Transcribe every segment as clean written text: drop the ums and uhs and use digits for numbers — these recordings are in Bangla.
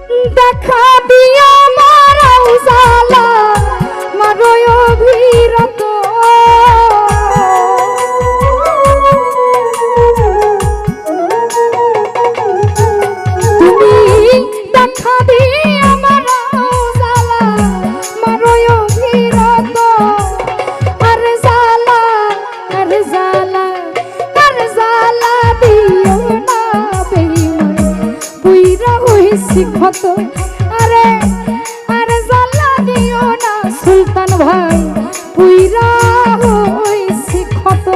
দেখা দিয়া মারাও জালা মারয় অভিরত তুমি দেখা দিয়া মারাও জালা মারয় অভিরত আর জালা আর জালা আর জালা দিও না বেঈমান বুইরা হইছি ক্ষত আরে আরে জালা দিও না সুলতান ভাই বুইরা হইছি ক্ষত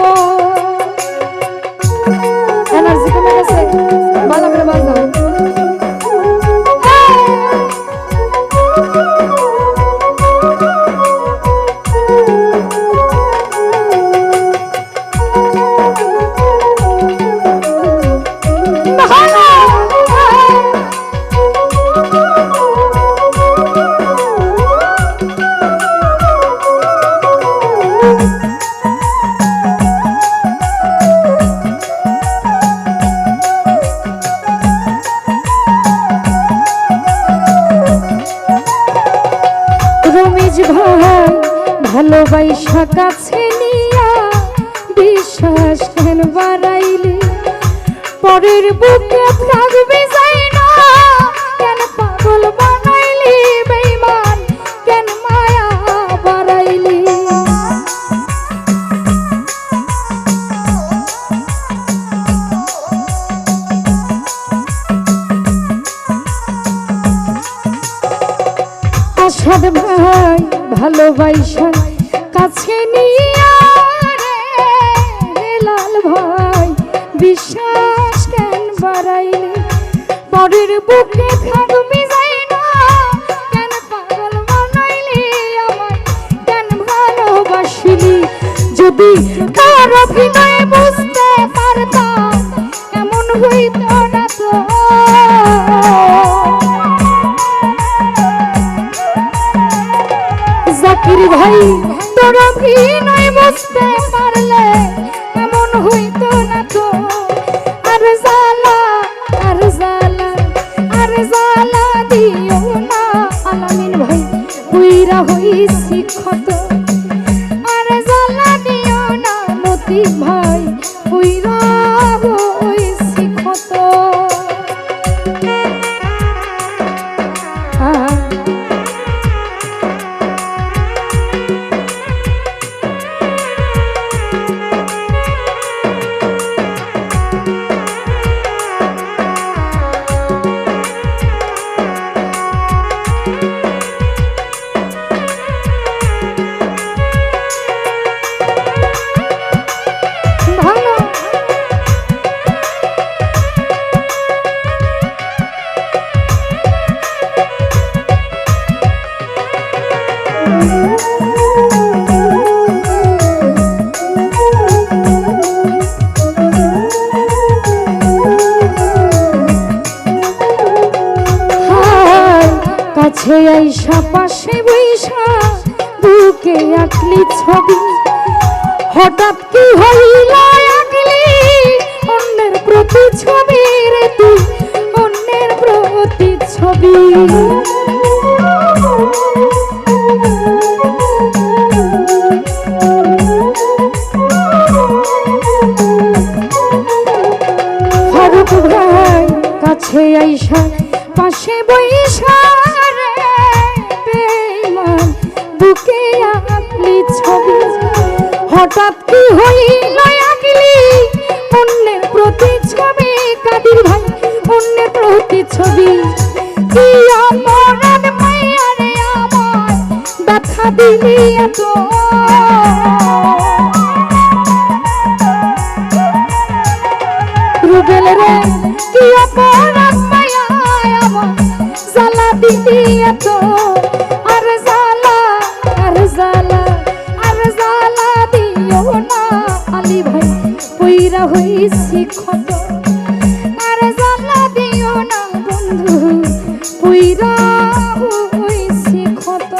এনার্জি কমে গেছে ভালো করে বাজাও রমেশ ভাই ভালোবাসা কাছে নিয়া বিশ্বাস কেন বাড়াইলি পরের বুকে থাকবে যাই না কেন পাগল বানাইলি বেঈমান কেন মায়া বাড়াইলি আসাদ ভাই ভালোবাসা কাছে নিয়া রে লাল ভাই বিশ্বাস কেন বাড়াইলি পরের বুকে থাকবি যাই না কেন পাগল বানাইলি আমায় কেন ভালোবাসিলি যদি তার অভিনয় বুঝতে পারতাম এমন হইত না তো জাকির ভাই তোর অভিনয় বুঝতে পারলে এমন হইতো না তো আর জালা আর জালা আর জালা দিও না আলামিন ভাই বুইরা হইছি ক্ষত আর জালা দিও না মতি ভাই বুইরা হইছি ক্ষত কাছে আইসা পাশে বইসা বুকে আঁকলি ছবি হঠাৎ কি হইল আঁকলি অন্যের প্রতি ছবি রে তুই অন্যের প্রতি ছবি ফারুক ভাই কাছে আইসা পাশে বইসা বুকে আঁকলি ছবি হঠাৎ কি হইল আঁকলি অন্যের প্রতি ছবি কাদির ভাই অন্যের প্রতি ছবি কি অপরাধ মাইয়া রে আমায় ব্যথা দিলি এত রুবেল রে কি অপরাধ মাইয়া আমায় জ্বালা দিলি এত আর জালা দিও না আলী ভাই পইরা হইছি ক্ষত আর জালা দিও না বন্ধু পইরা হইছি ক্ষত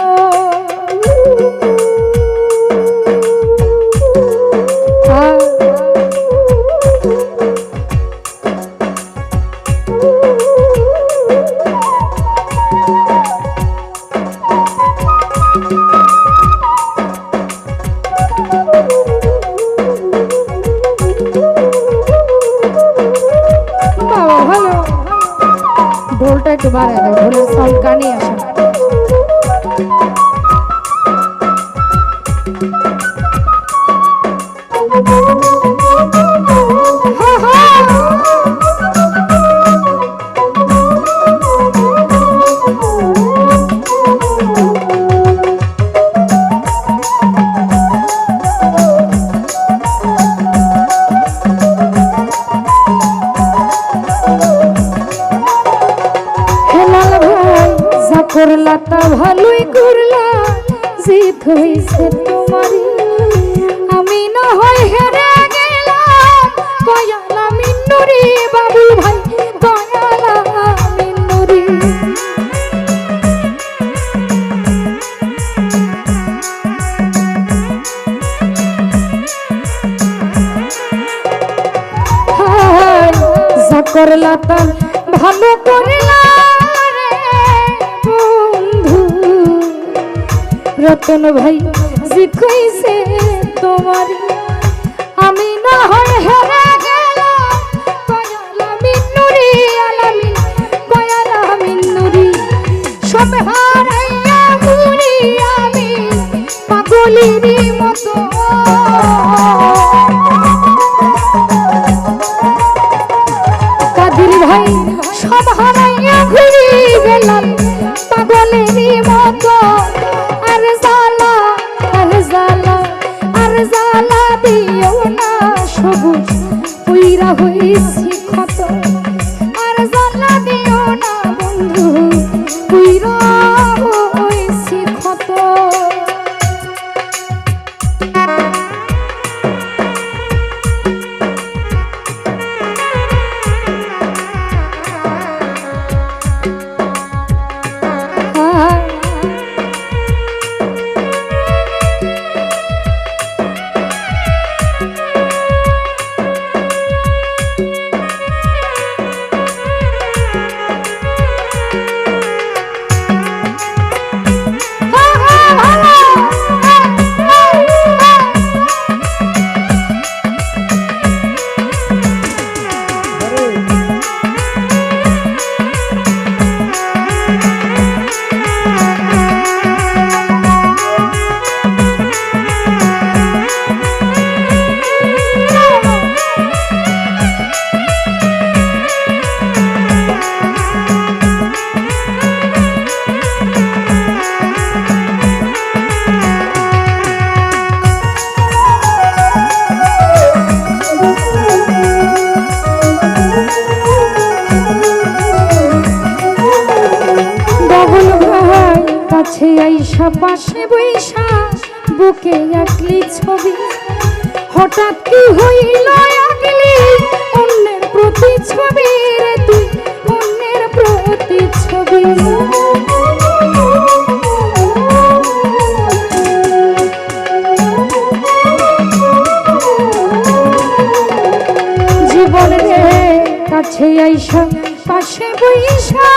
একটু বাড়ায় দাও, ঢোলের সাউন্ড কানে আসে না। করলাটা ভালোই করলা, জিত হইছে তোমারই, আমি না হয় হেরে গেলাম। দয়ালা মিন্নুরি বাবুল ভাই, দয়ালা মিন্নুরি। যা করলাটা ভালো করলা রতন ভাই, জিত হইছে তোমারই, আমি না হয় হেরে গেলাম। দয়ালা মিন্নুরি আলামিন, দয়ালা মিন্নুরি। সব হারাইয়া ঘুরি আমি পাগলিরই মতো, কাদির ভাই সব হারাইয়া ঘুরি গেলাম পাগলেরই মতো। আর জ্বালা, আর জ্বালা, আর জ্বালা দিও না সবুজ, পুইরা হইছি ক্ষত। আর জ্বালা দিও না বন্ধু, পুইরা হইছি ক্ষত। আইসা পাশে বৈশা বুকে আঁকলি ছবি, হঠাৎ কি হইল আঁকলি অন্যের প্রতি ছবি রে তুই, অন্যের প্রতি ছবি। জীবনের কাছে আইসা পাশে বৈশা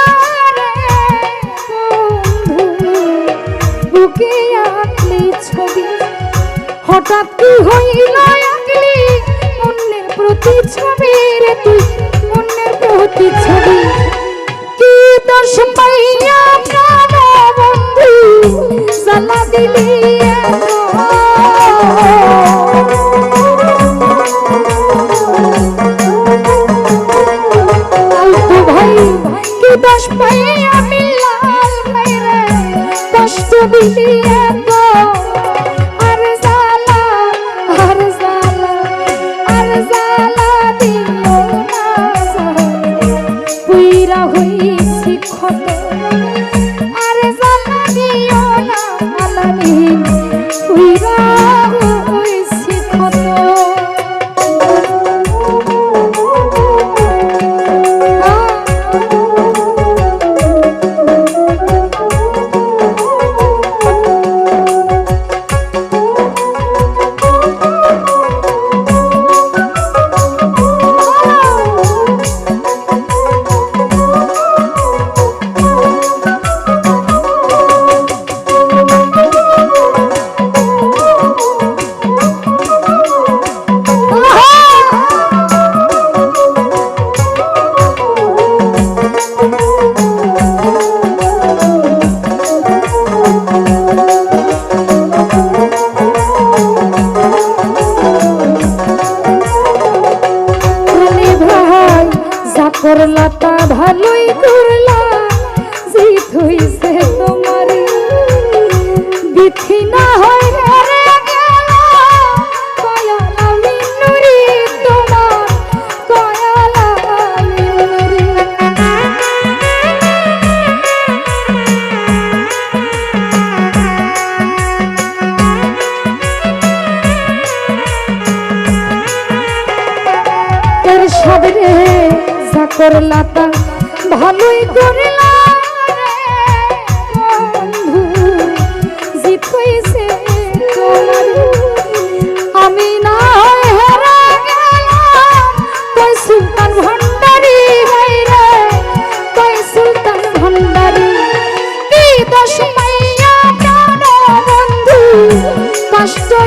বুকে আঁকলি ছবি, হঠাৎ কি হইল আঁকলি অন্যের প্রতি ছবি রে তুই, অন্যের প্রতি ছবি। কি দোষ পাইয়া প্রাণ বন্ধু জ্বালা দিলি ভাই, কি দোষ পাইয়া মিলাল ভাই রে কষ্ট দিলি এত। আর জ্বালা, আর জ্বালা, আর জ্বালা দিও না, পুইরা হইছি ক্ষত। আর জ্বালা দিও না আলামিন, পুইরা হইছি ক্ষত।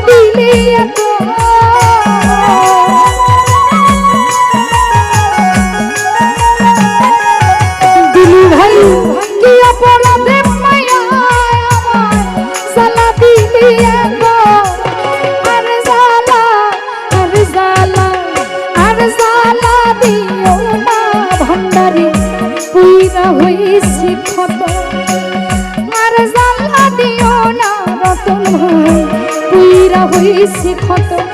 দিলি এত দিলি ভাই কি অপরাধে মায়া আমার জ্বালা দিলি এত আর জ্বালা আর জ্বালা আর জ্বালা দিও না ভান্ডারি পুইরা হইছি ক্ষত আর জ্বালা দিও না রতন ভাই পুইরা হইছি ক্ষত